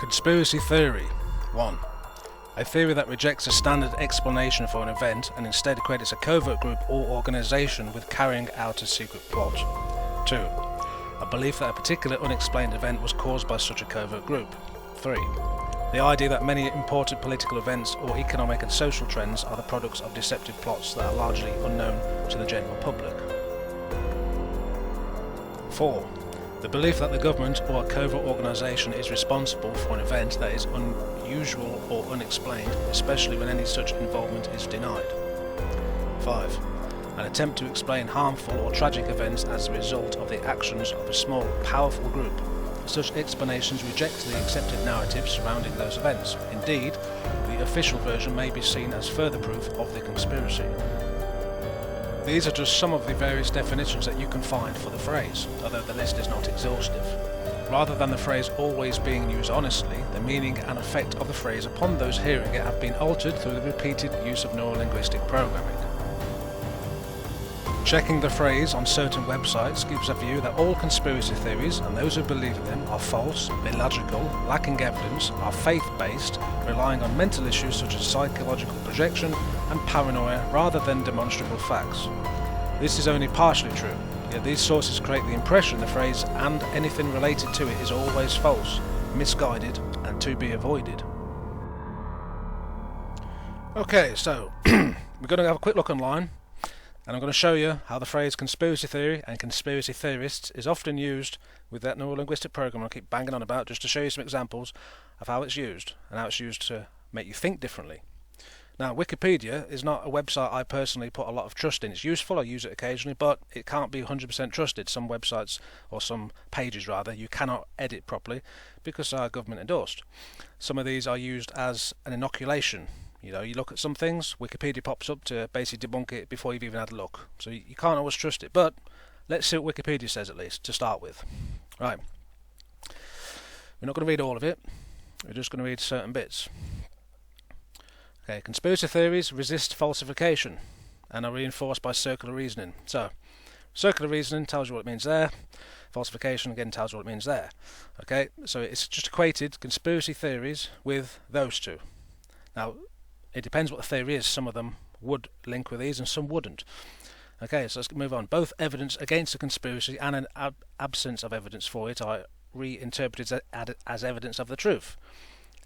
Conspiracy theory. 1. A theory that rejects a standard explanation for an event and instead credits a covert group or organisation with carrying out a secret plot. 2. A belief that a particular unexplained event was caused by such a covert group. 3. The idea that many important political events or economic and social trends are the products of deceptive plots that are largely unknown to the general public. 4. The belief that the government or a covert organisation is responsible for an event that is unusual or unexplained, especially when any such involvement is denied. 5. An attempt to explain harmful or tragic events as a result of the actions of a small, powerful group. Such explanations reject the accepted narrative surrounding those events. Indeed, the official version may be seen as further proof of the conspiracy. These are just some of the various definitions that you can find for the phrase, although the list is not exhaustive. Rather than the phrase always being used honestly, the meaning and effect of the phrase upon those hearing it have been altered through the repeated use of neuro-linguistic programming. Checking the phrase on certain websites gives a view that all conspiracy theories, and those who believe in them, are false, illogical, lacking evidence, are faith-based, relying on mental issues such as psychological projection and paranoia rather than demonstrable facts. This is only partially true, yet these sources create the impression the phrase and anything related to it is always false, misguided, and to be avoided. Okay, so we're going to have a quick look online. And I'm going to show you how the phrase conspiracy theory and conspiracy theorists is often used with that neuro-linguistic program I keep banging on about, just to show you some examples of how it's used and how it's used to make you think differently. Now, Wikipedia is not a website I personally put a lot of trust in. It's useful, I use it occasionally, but it can't be 100% trusted. Some websites, or some pages rather, you cannot edit properly because they are government endorsed. Some of these are used as an inoculation. You know, you look at some things, Wikipedia pops up to basically debunk it before you've even had a look. So you can't always trust it, but let's see what Wikipedia says at least, to start with. Right. We're not going to read all of it, we're just going to read certain bits. Okay, conspiracy theories resist falsification and are reinforced by circular reasoning. So, circular reasoning tells you what it means there, falsification again tells you what it means there. Okay, so it's just equated conspiracy theories with those two. Now, it depends what the theory is. Some of them would link with these and some wouldn't. Okay, so let's move on. Both evidence against a conspiracy and an absence of evidence for it are reinterpreted as evidence of the truth.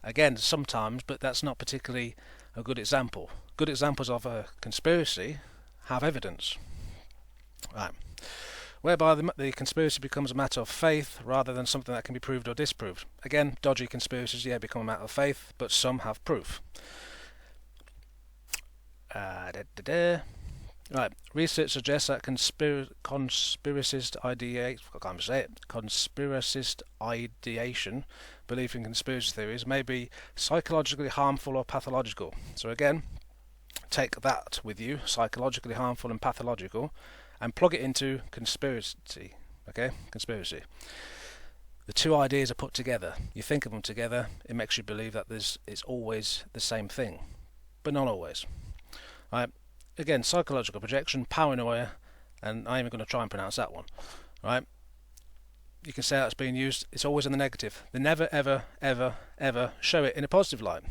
Again, sometimes, but that's not particularly a good example. Good examples of a conspiracy have evidence. Right. Whereby the conspiracy becomes a matter of faith rather than something that can be proved or disproved. Again, dodgy conspiracies, become a matter of faith, but some have proof. Right. Research suggests that conspiracist ideation, belief in conspiracy theories, may be psychologically harmful or pathological. So again, take that with you, psychologically harmful and pathological, and plug it into conspiracy. Okay, conspiracy. The two ideas are put together. You think of them together, it makes you believe that it's always the same thing, but not always. Right. Again, psychological projection, paranoia, and I'm even going to try and pronounce that one. Right. You can say how it's being used. It's always in the negative. They never, ever, ever, ever show it in a positive light.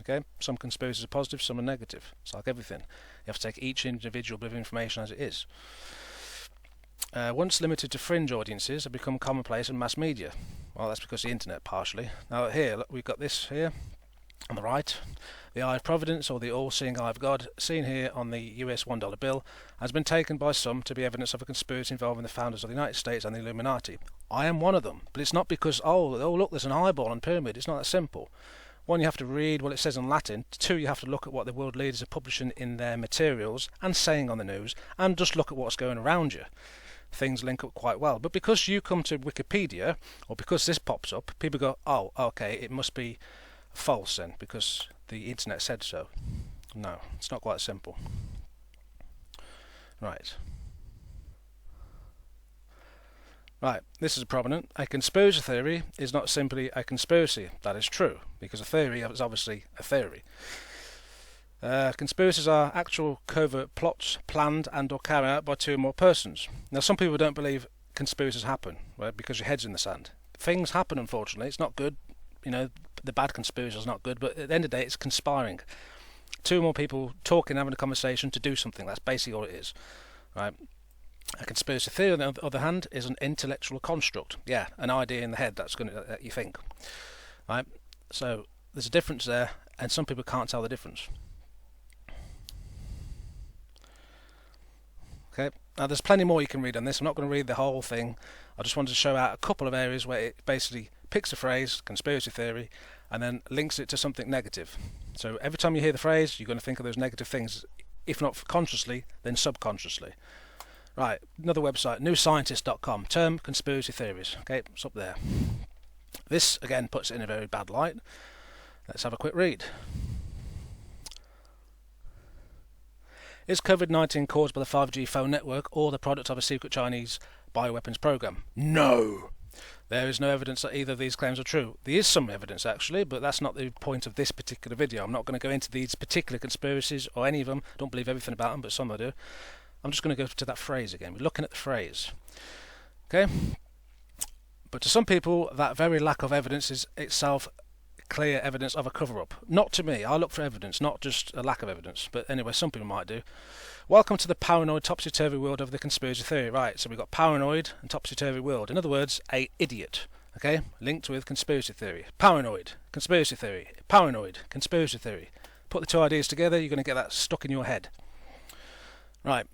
Okay, some conspiracies are positive, some are negative. It's like everything. You have to take each individual bit of information as it is. Once limited to fringe audiences, have become commonplace in mass media. Well, that's because of the internet, partially. Now here, look, we've got this here on the right. The eye of providence, or the all-seeing eye of God, seen here on the US $1 bill, has been taken by some to be evidence of a conspiracy involving the founders of the United States and the Illuminati. I am one of them, but it's not because, oh look, there's an eyeball on pyramid. It's not that simple. One, you have to read what it says in Latin. Two, you have to look at what the world leaders are publishing in their materials and saying on the news, and just look at what's going around you. Things link up quite well. But because you come to Wikipedia, or because this pops up, people go, oh, okay, it must be false then, because the internet said so. No, it's not quite simple. Right. Right, this is prominent. A conspiracy theory is not simply a conspiracy. That is true, because a theory is obviously a theory. Conspiracies are actual covert plots planned and or carried out by two or more persons. Now, some people don't believe conspiracies happen, right, because your head's in the sand. Things happen, unfortunately. It's not good. you know, the bad conspiracy is not good, but at the end of the day, it's conspiring. Two or more people talking, having a conversation to do something. That's basically all it is, right? A conspiracy theory, on the other hand, is an intellectual construct. Yeah, an idea in the head that you think, right? So there's a difference there, and some people can't tell the difference. Okay, now there's plenty more you can read on this. I'm not going to read the whole thing. I just wanted to show out a couple of areas where it basically picks a phrase, conspiracy theory, and then links it to something negative. So every time you hear the phrase, you're going to think of those negative things, if not consciously, then subconsciously. Right, another website, newscientist.com, term conspiracy theories. Okay, it's up there. This, again, puts it in a very bad light. Let's have a quick read. Is COVID-19 caused by the 5G phone network or the product of a secret Chinese bioweapons program? No! There is no evidence that either of these claims are true. There is some evidence, actually, but that's not the point of this particular video. I'm not going to go into these particular conspiracies or any of them. I don't believe everything about them, but some I do. I'm just going to go to that phrase again. We're looking at the phrase. Okay? But to some people, that very lack of evidence is itself clear evidence of a cover-up. Not to me. I look for evidence, not just a lack of evidence. But anyway, some people might do. Welcome to the paranoid topsy-turvy world of the conspiracy theory. Right, so we've got paranoid and topsy-turvy world. In other words, a idiot. Okay? Linked with conspiracy theory. Paranoid, conspiracy theory. Paranoid, conspiracy theory. Put the two ideas together, you're going to get that stuck in your head. Right.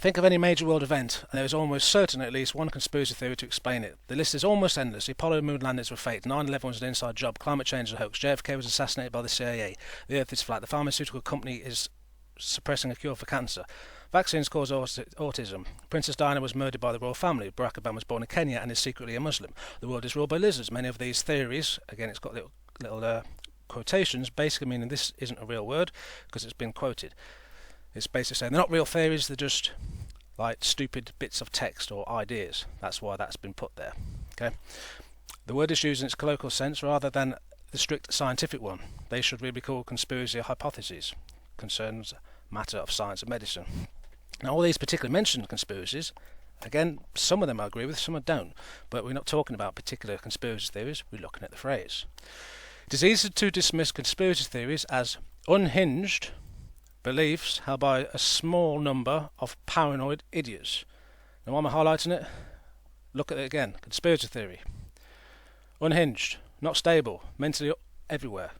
Think of any major world event, and there is almost certainly at least one conspiracy theory to explain it. The list is almost endless. The Apollo moon landings were faked. 9/11 was an inside job. Climate change is a hoax. JFK was assassinated by the CIA. The Earth is flat. The pharmaceutical company is suppressing a cure for cancer. Vaccines cause autism. Princess Diana was murdered by the royal family. Barack Obama was born in Kenya and is secretly a Muslim. The world is ruled by lizards. Many of these theories, again, it's got little quotations, basically meaning this isn't a real word because it's been quoted. It's basically saying they're not real theories, they're just like stupid bits of text or ideas. That's why that's been put there. Okay. The word is used in its colloquial sense rather than the strict scientific one. They should really be called conspiracy hypotheses. Concerns matter of science and medicine. Now all these particularly mentioned conspiracies, again, some of them I agree with, some I don't. But we're not talking about particular conspiracy theories, we're looking at the phrase. It is easy to dismiss conspiracy theories as unhinged beliefs held by a small number of paranoid idiots. Now why am I highlighting it? Look at it again. Conspiracy theory. Unhinged. Not stable. Mentally everywhere.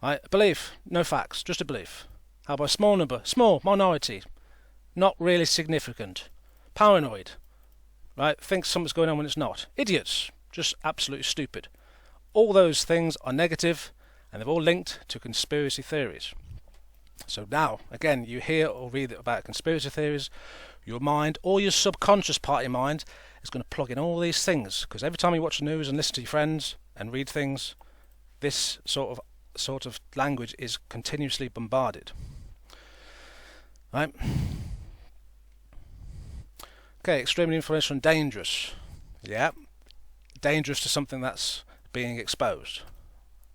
Right? A belief. No facts. Just a belief. Held by a small number. Small. Minority. Not really significant. Paranoid. Right? Thinks something's going on when it's not. Idiots. Just absolutely stupid. All those things are negative and they're all linked to conspiracy theories. So now, again, you hear or read about conspiracy theories, your mind, or your subconscious part of your mind is going to plug in all these things. Because every time you watch the news and listen to your friends and read things, this sort of language is continuously bombarded. Right? Okay, extremely influential and dangerous. Yeah, dangerous to something that's being exposed.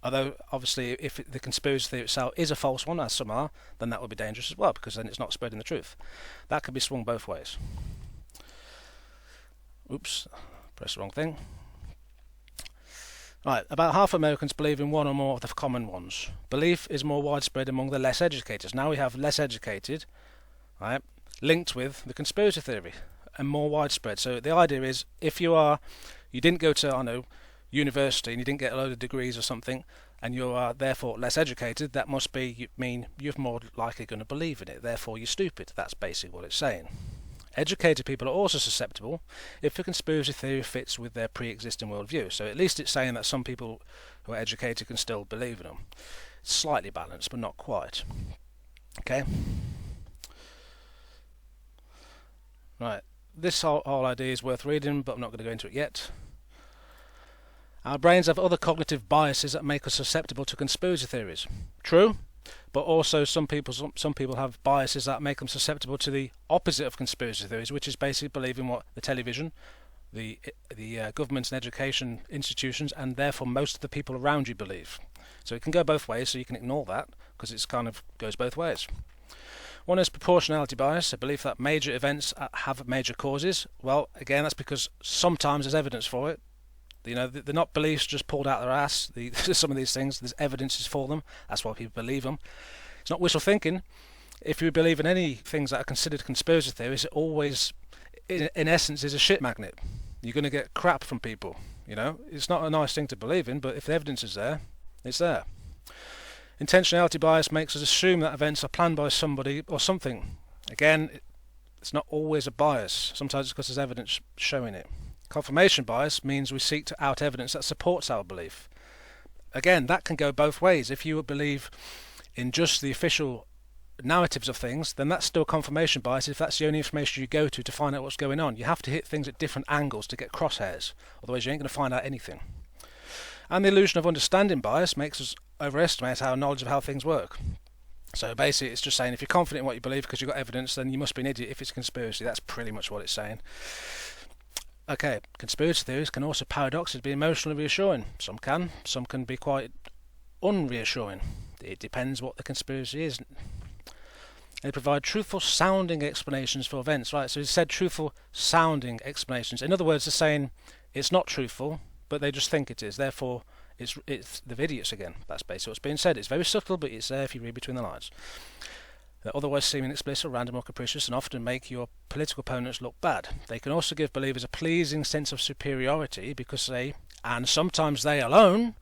Although, obviously, if the conspiracy theory itself is a false one, as some are, then that would be dangerous as well, because then it's not spreading the truth. That could be swung both ways. Oops, pressed the wrong thing. Right, about half of Americans believe in one or more of the common ones. Belief is more widespread among the less educated. Now we have less educated, right, linked with the conspiracy theory, and more widespread. So the idea is, if you didn't go to, I don't know, university and you didn't get a load of degrees or something and you are therefore less educated, that must mean you're more likely going to believe in it, therefore you're stupid. That's basically what it's saying. Educated people are also susceptible if the conspiracy theory fits with their pre-existing worldview. So at least it's saying that some people who are educated can still believe in them. It's slightly balanced but not quite. Okay. Right, this whole idea is worth reading, but I'm not going to go into it yet. Our brains have other cognitive biases that make us susceptible to conspiracy theories. True, but also some people have biases that make them susceptible to the opposite of conspiracy theories, which is basically believing what the television, the governments and education institutions, and therefore most of the people around you believe. So it can go both ways, so you can ignore that, because it kind of goes both ways. One is proportionality bias, a belief that major events have major causes. Well, again, that's because sometimes there's evidence for it. They're not beliefs just pulled out of their ass. Some of these things, there's evidences for them. That's why people believe them. It's not wishful thinking. If you believe in any things that are considered conspiracy theories, it always, in essence, is a shit magnet. You're going to get crap from people. It's not a nice thing to believe in, but if the evidence is there, it's there. Intentionality bias makes us assume that events are planned by somebody or something. Again, it's not always a bias. Sometimes it's because there's evidence showing it. Confirmation bias means we seek to out evidence that supports our belief. Again, that can go both ways. If you believe in just the official narratives of things, then that's still confirmation bias if that's the only information you go to find out what's going on. You have to hit things at different angles to get crosshairs, otherwise you ain't going to find out anything. And the illusion of understanding bias makes us overestimate our knowledge of how things work. So basically it's just saying if you're confident in what you believe because you've got evidence, then you must be an idiot if it's a conspiracy. That's pretty much what it's saying. Okay, conspiracy theories can also paradoxically be emotionally reassuring. Some can be quite unreassuring. It depends what the conspiracy is. They provide truthful sounding explanations for events, right? So he said truthful sounding explanations. In other words, they're saying it's not truthful, but they just think it is. Therefore, it's the idiots again. That's basically what's being said. It's very subtle, but it's there if you read between the lines. They otherwise seem inexplicit, random or capricious, and often make your political opponents look bad. They can also give believers a pleasing sense of superiority because they, and sometimes they alone,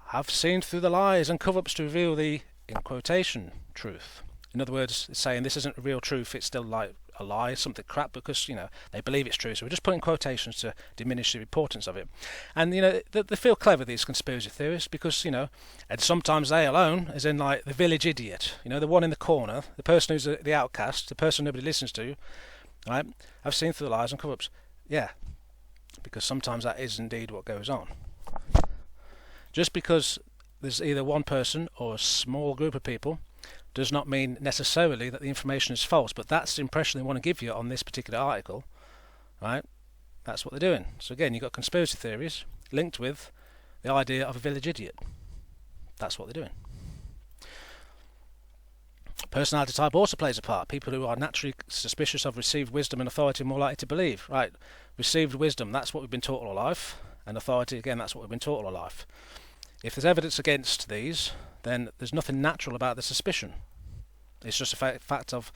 have seen through the lies and cover-ups to reveal the, in quotation, truth. In other words, it's saying this isn't a real truth, it's still like a lie, something crap, because they believe it's true. So we're just putting quotations to diminish the importance of it. And they feel clever, these conspiracy theorists, because and sometimes they alone, as in like the village idiot, the one in the corner, the person who's the outcast, the person nobody listens to, right? I've seen through the lies and cover-ups. Yeah, because sometimes that is indeed what goes on. Just because there's either one person or a small group of people does not mean necessarily that the information is false, but that's the impression they want to give you on this particular article, right? That's what they're doing. So again, you've got conspiracy theories linked with the idea of a village idiot. That's what they're doing. Personality type also plays a part. People who are naturally suspicious of received wisdom and authority are more likely to believe. Right, received wisdom, that's what we've been taught all our life, and authority, again, that's what we've been taught all our life. If there's evidence against these, then there's nothing natural about the suspicion. It's just a fact of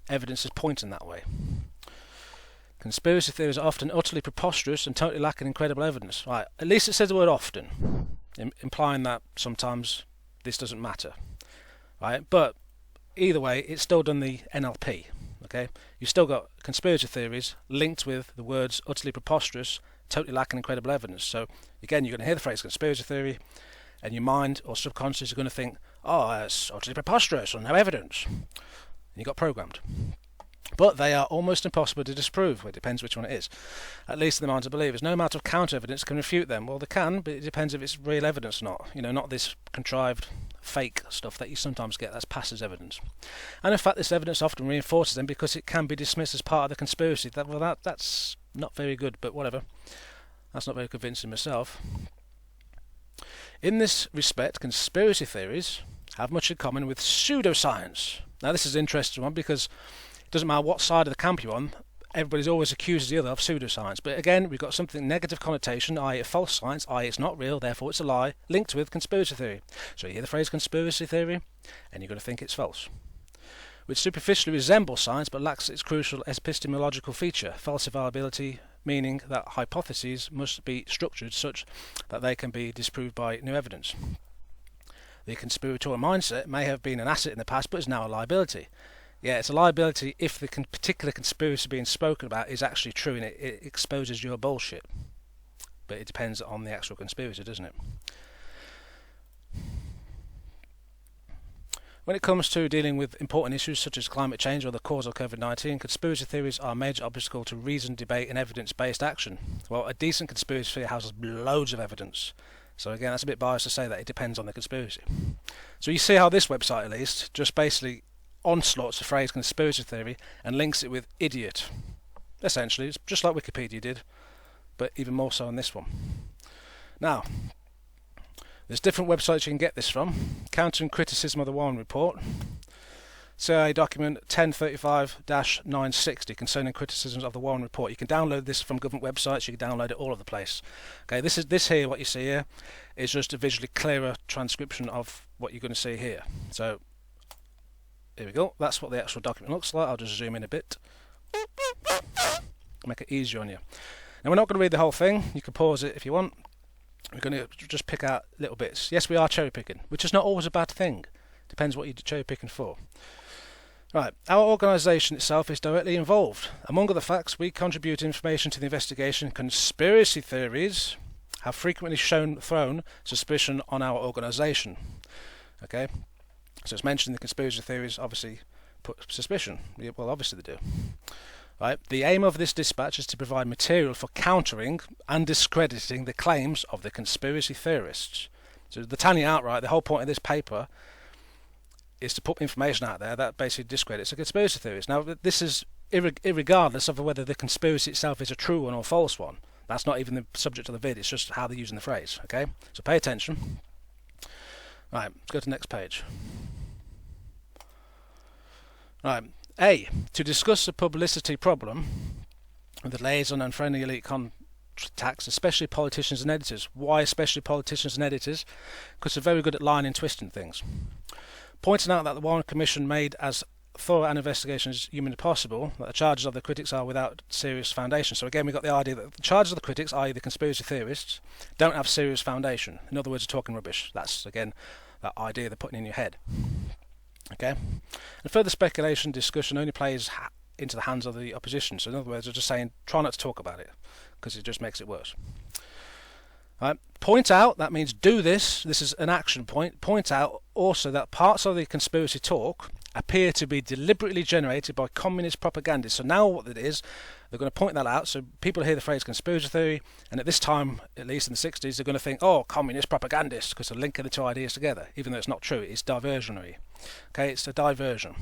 evidence is pointing that way. Conspiracy theories are often utterly preposterous and totally lacking in credible evidence. Right, at least it says the word often, implying that sometimes this doesn't matter. Right, but either way, it's still done the NLP. Okay, you've still got conspiracy theories linked with the words utterly preposterous, totally lacking in credible evidence. So again, you're going to hear the phrase conspiracy theory, and your mind or subconscious is going to think, oh, that's utterly preposterous or no evidence. And you got programmed. But they are almost impossible to disprove. Well, it depends which one it is. At least in the minds of believers. No amount of counter evidence can refute them. Well, they can, but it depends if it's real evidence or not. Not this contrived fake stuff that you sometimes get that's passed as evidence. And in fact, this evidence often reinforces them because it can be dismissed as part of the conspiracy. That's not very good, but whatever. That's not very convincing myself. In this respect, conspiracy theories have much in common with pseudoscience. Now, this is an interesting one because it doesn't matter what side of the camp you're on, everybody's always accused the other of pseudoscience. But again, we've got something negative connotation, i.e. a false science, i.e. it's not real, therefore it's a lie, linked with conspiracy theory. So you hear the phrase conspiracy theory, and you're going to think it's false. Which superficially resembles science but lacks its crucial epistemological feature, falsifiability, meaning that hypotheses must be structured such that they can be disproved by new evidence. The conspiratorial mindset may have been an asset in the past but is now a liability. Yeah, it's a liability if the particular conspiracy being spoken about is actually true and it exposes your bullshit. But it depends on the actual conspiracy, doesn't it? When it comes to dealing with important issues such as climate change or the cause of COVID-19, conspiracy theories are a major obstacle to reasoned debate and evidence-based action. Well, a decent conspiracy theory houses loads of evidence. So again, that's a bit biased to say that it depends on the conspiracy. So you see how this website, at least, just basically onslaughts the phrase conspiracy theory and links it with idiot. Essentially, it's just like Wikipedia did, but even more so on this one. Now, there's different websites you can get this from. Counter and Criticism of the Warren Report. CIA document 1035-960 concerning criticisms of the Warren report. You can download this from government websites. You can download it all over the place. Okay, this here, what you see here, is just a visually clearer transcription of what you're going to see here. So here we go. That's what the actual document looks like. I'll just zoom in a bit, make it easier on you. Now we're not going to read the whole thing. You can pause it if you want. We're going to just pick out little bits. Yes, we are cherry picking, which is not always a bad thing. Depends what you're cherry picking for. Right, our organisation itself is directly involved. Among other facts, we contribute information to the investigation. Conspiracy theories have frequently thrown suspicion on our organisation. Okay, so it's mentioned the conspiracy theories obviously put suspicion. Well, obviously they do. Right, the aim of this dispatch is to provide material for countering and discrediting the claims of the conspiracy theorists. So the telling you outright, the whole point of this paper is to put information out there that basically discredits the conspiracy theories. Now, this is irregardless of whether the conspiracy itself is a true one or false one. That's not even the subject of the vid, it's just how they're using the phrase. Okay, so pay attention. Right, let's go to the next page. Right, A, to discuss the publicity problem with the liaison and friendly elite contacts, especially politicians and editors. Why especially politicians and editors? Because they're very good at lying and twisting things. Pointing out that the Warren Commission made as thorough an investigation as humanly possible, that the charges of the critics are without serious foundation. So again, we've got the idea that the charges of the critics, i.e. the conspiracy theorists, don't have serious foundation. In other words, they're talking rubbish. That's, again, that idea they're putting in your head. Okay? And further speculation, discussion only plays into the hands of the opposition. So in other words, they're just saying, try not to talk about it, because it just makes it worse. Right. Point out, that means do this. This is an action point. Point out also that parts of the conspiracy talk appear to be deliberately generated by communist propagandists. So now what it is, they're going to point that out. So people hear the phrase conspiracy theory, and at this time, at least in the 60s, they're going to think, oh, communist propagandists, because they're linking the two ideas together, even though it's not true. It's diversionary. Okay, it's a diversion.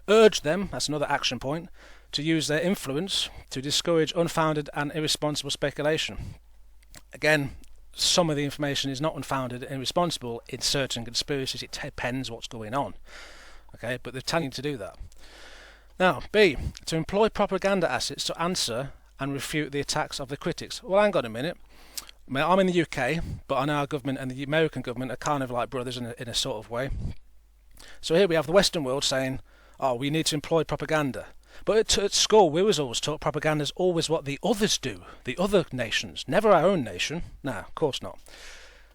Urge them, that's another action point, to use their influence to discourage unfounded and irresponsible speculation. Again, some of the information is not unfounded and irresponsible in certain conspiracies. It depends what's going on. Okay, but they're telling you to do that. Now, B, to employ propaganda assets to answer and refute the attacks of the critics. Well, hang on a minute. I'm in the UK, but I know our government and the American government are kind of like brothers in a sort of way. So here we have the Western world saying, oh, we need to employ propaganda. But at school, we was always taught propaganda is always what the others do, the other nations, never our own nation. No, of course not.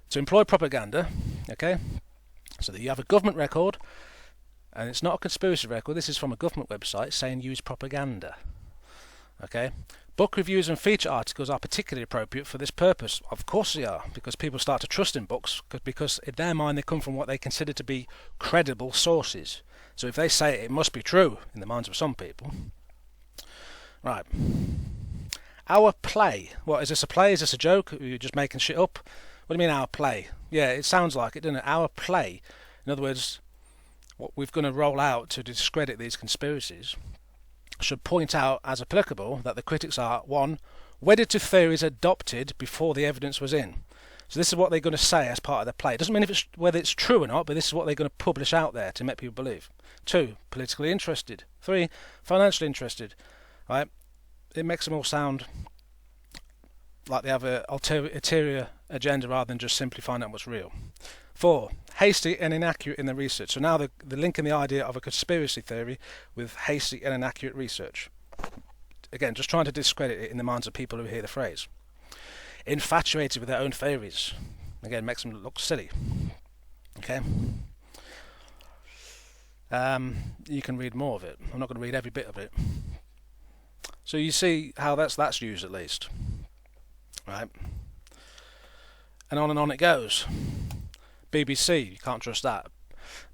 To employ propaganda, okay, so that you have a government record, and it's not a conspiracy record, this is from a government website saying use propaganda. Okay, book reviews and feature articles are particularly appropriate for this purpose. Of course they are, because people start to trust in books, because in their mind they come from what they consider to be credible sources. So if they say it must be true in the minds of some people. Right. Our play. What, is this a play? Is this a joke? Are you just making shit up? What do you mean our play? Yeah, it sounds like it, doesn't it? Our play. In other words, what we're going to roll out to discredit these conspiracies should point out as applicable that the critics are, 1, wedded to theories adopted before the evidence was in. So this is what they're going to say as part of their play. It doesn't mean whether it's true or not, but this is what they're going to publish out there to make people believe. 2, politically interested. 3, financially interested. Right? It makes them all sound like they have an ulterior agenda rather than just simply find out what's real. 4, hasty and inaccurate in the research. So now they're linking the idea of a conspiracy theory with hasty and inaccurate research. Again, just trying to discredit it in the minds of people who hear the phrase. Infatuated with their own theories. Again, makes them look silly. Okay. You can read more of it. I'm not going to read every bit of it. So you see how that's used at least. Right. And on it goes. BBC, you can't trust that.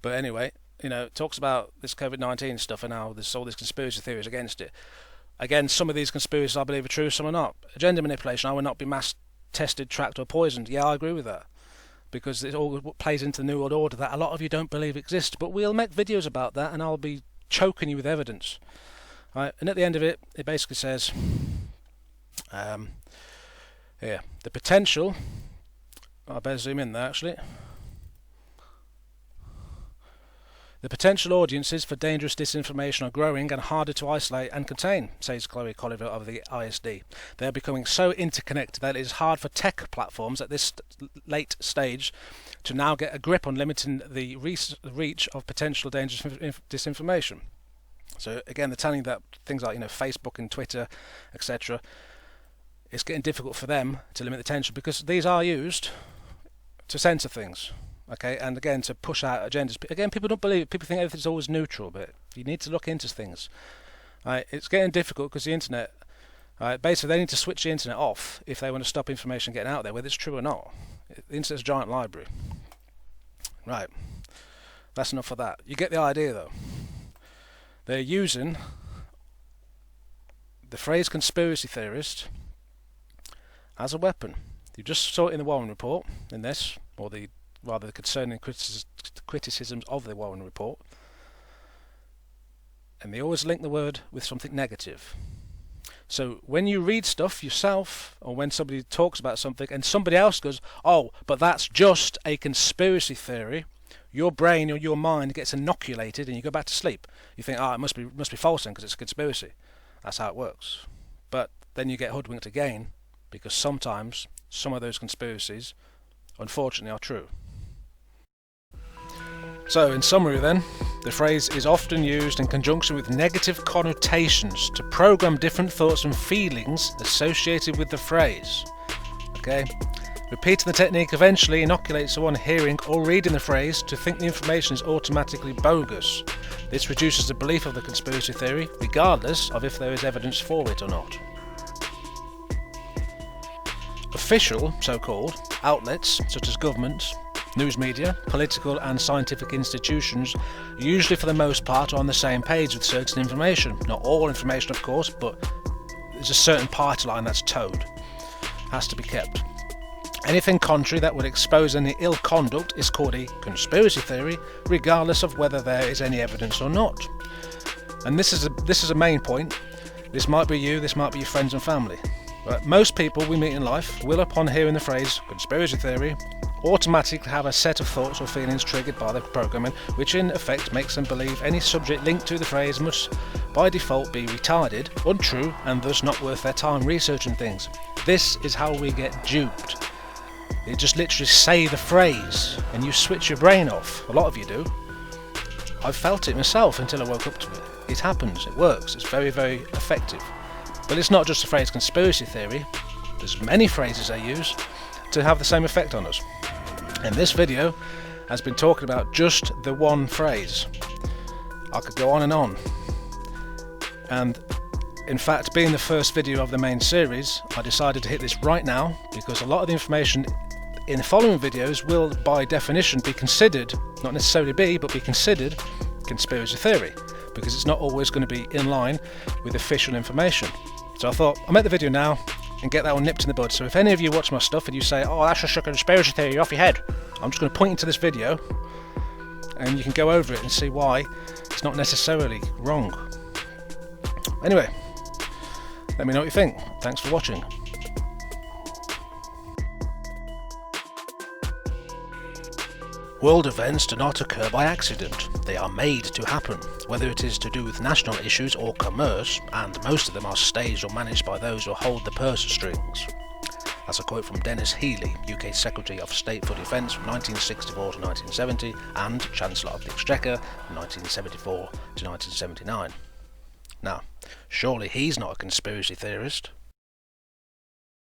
But anyway, it talks about this COVID-19 stuff and how there's all these conspiracy theories against it. Again, some of these conspiracies I believe are true, some are not. Agenda manipulation, I will not be mass tested, tracked or poisoned. Yeah, I agree with that. Because it all plays into the New World Order that a lot of you don't believe exists. But we'll make videos about that and I'll be choking you with evidence. Right, and at the end of it, it basically says, here, the potential, I better zoom in there actually. The potential audiences for dangerous disinformation are growing and harder to isolate and contain, says Chloe Colliver of the ISD. They are becoming so interconnected that it is hard for tech platforms at this late stage to now get a grip on limiting the reach of potential dangerous disinformation. So again, they're telling you that things like Facebook and Twitter, etc., it's getting difficult for them to limit the attention because these are used to censor things. Okay, and again, to push out agendas. Again, people don't believe it. People think everything's always neutral, but you need to look into things. It's getting difficult because the internet, basically they need to switch the internet off if they want to stop information getting out there, whether it's true or not. The internet's a giant library. Right, that's enough for that. You get the idea though. They're using the phrase conspiracy theorist as a weapon. You just saw it in the Warren Report, in this, or the concerning criticisms of the Warren Report, and they always link the word with something negative. So when you read stuff yourself, or when somebody talks about something and somebody else goes, oh, but that's just a conspiracy theory, your brain or your mind gets inoculated and you go back to sleep. You think, it must be false then because it's a conspiracy. That's how it works. But then you get hoodwinked again, because sometimes some of those conspiracies unfortunately are true. So, in summary then, the phrase is often used in conjunction with negative connotations to program different thoughts and feelings associated with the phrase. Okay? Repeating the technique eventually inoculates someone hearing or reading the phrase to think the information is automatically bogus. This reduces the belief of the conspiracy theory, regardless of if there is evidence for it or not. Official, so-called, outlets, such as governments, news media, political and scientific institutions, usually for the most part are on the same page with certain information. Not all information, of course, but there's a certain party line that's towed. Has to be kept. Anything contrary that would expose any ill conduct is called a conspiracy theory, regardless of whether there is any evidence or not. And this is a main point. This might be you, this might be your friends and family. But most people we meet in life will, upon hearing the phrase conspiracy theory, automatically have a set of thoughts or feelings triggered by the programming, which in effect makes them believe any subject linked to the phrase must by default be retarded, untrue, and thus not worth their time researching things. This is how we get duped. They just literally say the phrase and you switch your brain off. A lot of you do. I've felt it myself until I woke up to it. It happens, it works, it's very, very effective. But it's not just the phrase conspiracy theory. There's many phrases they use to have the same effect on us. And this video has been talking about just the one phrase. I could go on. And in fact, being the first video of the main series, I decided to hit this right now because a lot of the information in the following videos will by definition be considered, not necessarily be, but be considered conspiracy theory, because it's not always going to be in line with official information. So I thought I'll make the video now and get that one nipped in the bud. So if any of you watch my stuff and you say, oh, that's just a conspiracy theory, you're off your head, I'm just going to point you to this video and you can go over it and see why it's not necessarily wrong. Anyway, let me know what you think. Thanks for watching. World events do not occur by accident. They are made to happen, whether it is to do with national issues or commerce, and most of them are staged or managed by those who hold the purse strings. That's a quote from Dennis Healey, UK Secretary of State for Defence from 1964 to 1970 and Chancellor of the Exchequer from 1974 to 1979. Now, surely he's not a conspiracy theorist.